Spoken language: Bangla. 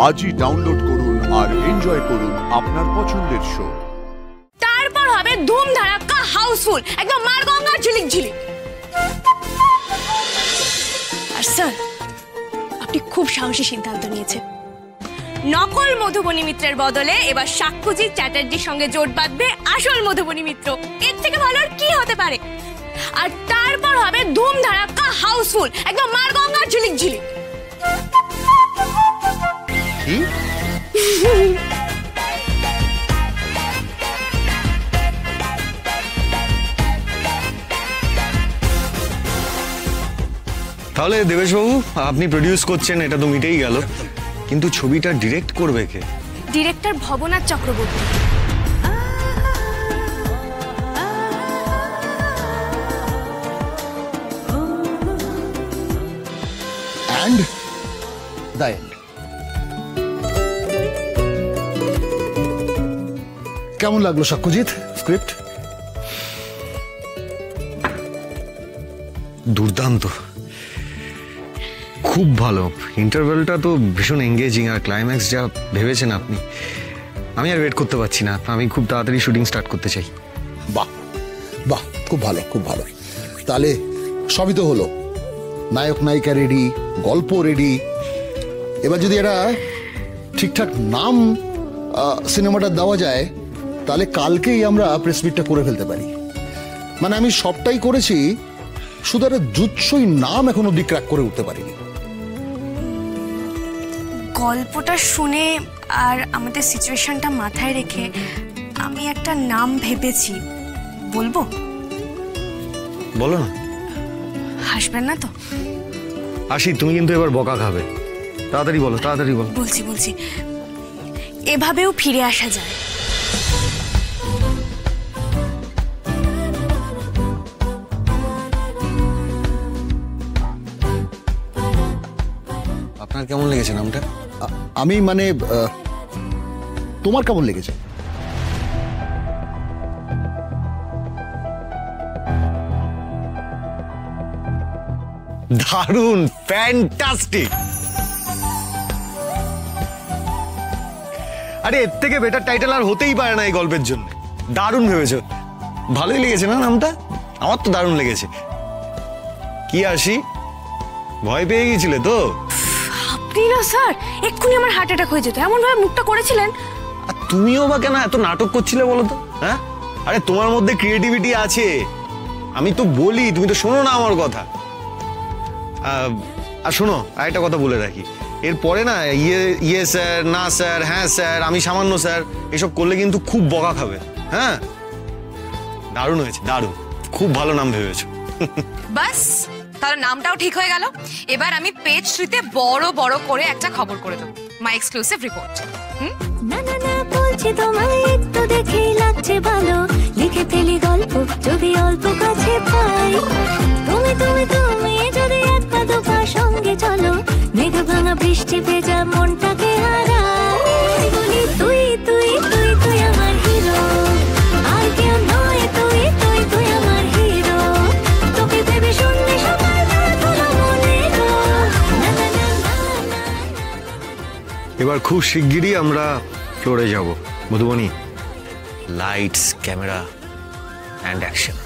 আজই ডাউনলোড করুন আর এনজয় করুন আপনার পছন্দের শো। তারপর হবে ধুম ধারাক্কা হাউসফুল, একদম মারগঙ্গা ঝিলিক ঝিলিক। আর স্যার, আপনি খুব সাহসী সিদ্ধান্ত নিয়েছেন। নকল মধুবনী মিত্রের বদলে এবার সাক্ষ্যজিৎ চ্যাটার্জির সঙ্গে জোট বাঁধবে আসল মধুবনী মিত্র। এর থেকে ভালো আর কি হতে পারে? আর তারপর হবে ধুম ধারাক্কা হাউসফুল, একদম মারগঙ্গা ঝিলিক ঝিলিক। তাহলে দেবেশবাবু, আপনি প্রডিউস করছেন, এটা তো মিটেই গেল, কিন্তু ছবিটা ডিরেক্ট করবে কে? Director Bhabanath Chakraborty. And the end. কেমন লাগলো সাক্ষ্যজিৎ স্ক্রিপ্ট? দুর্দান্ত, খুব ভালো। ইন্টারভেলটা তো ভীষণ এঙ্গেজিং, আর ক্লাইম্যাক্স যা ভেবেছেন আপনি, আমি আর ওয়েট করতে পারছি না। আমি খুব তাড়াতাড়ি শুটিং স্টার্ট করতে চাই। বাহ বাহ, খুব ভালো খুব ভালো। তাহলে সবই তো হলো, নায়ক নায়িকা রেডি, গল্প রেডি। এবার যদি এটা ঠিকঠাক নাম সিনেমাটা দেওয়া যায়, তাহলে কালকেই আমরা প্রেস মিটটা করে ফেলতে পারি। মানে আমি সবটাই করেছি, শুধু একটা জুৎসই নাম এখন অব্দি ক্র্যাক করে উঠতে পারিনি। গল্পটা শুনে আর আমাদের সিচুয়েশনটা মাথায় রেখে আমি একটা নাম ভেবেছি, বলবো? বলো না। হাসবেন না তো? আসি, তুমি কিন্তু এবার বকা খাবে। তাড়াতাড়ি বলো, তাড়াতাড়ি বলো। বলছি, এভাবেও ফিরে আসা যায়। আপনার কেমন লেগেছে নামটা? আমি মানে তোমার কেমন লেগেছে? দারুণ, ফ্যান্টাস্টিক। আরে এর থেকে বেটার টাইটেল আর হতেই পারে না এই গল্পের জন্য। দারুণ ভেবেছো, ভালোই লেগেছে না নামটা? আমার তো দারুণ লেগেছে। কি আসি, ভয় পেয়ে গিয়েছিলে তো? আপনি না স্যার, এক্ষুনি আমার হার্ট অ্যাটাক হয়ে যেত, এমন ভাবে মুখটা করেছিলেন। আর তুমিও বা কেন এত নাটক করছিলে বলো তো? হ্যাঁ, আরে তোমার মধ্যে ক্রিয়েটিভিটি আছে, আমি তো বলি, তুমি তো শোনো না আমার কথা। আর শোনো, আরেকটা কথা বলে রাখি, এরপরে না ইয়ে স্যার, না স্যার, হ্যাঁ স্যার, আমি সামান্য স্যার, এসব করলে কিন্তু খুব বকা খাবে। হ্যাঁ, দারুণ হয়েছে, দারুণ, খুব ভালো নাম ভেবেছো। বাস, তাহলে নামটাও ঠিক হয়ে গেল। এবার আমি পেজ 3-তে বড় বড় করে একটা খবর করে দেবো, মাই এক্সক্লুসিভ রিপোর্ট। না না না বলছি তোমায়, একটু দেখেই লাগছে ভালো, লিখে ফেলি গল্প যদি অল্প কাছে পাই। তুমি তুমি তুমি যদি এক পা দু পা সঙ্গে চলো, মেঘ ভাঙা বৃষ্টি ভেজা মনটাকে হারাই। বলি তুই তুই তুই তুই আমার হিরো, আর কেউ নয়। তুই তুই তুই আমার হিরো, তোকে ভেবে শুনলে সবার ভালো মনে গো। না না না না। এবার খুব শিগগিরই আমরা ফ্লোরে যাব। Madhubani, lights, camera and action.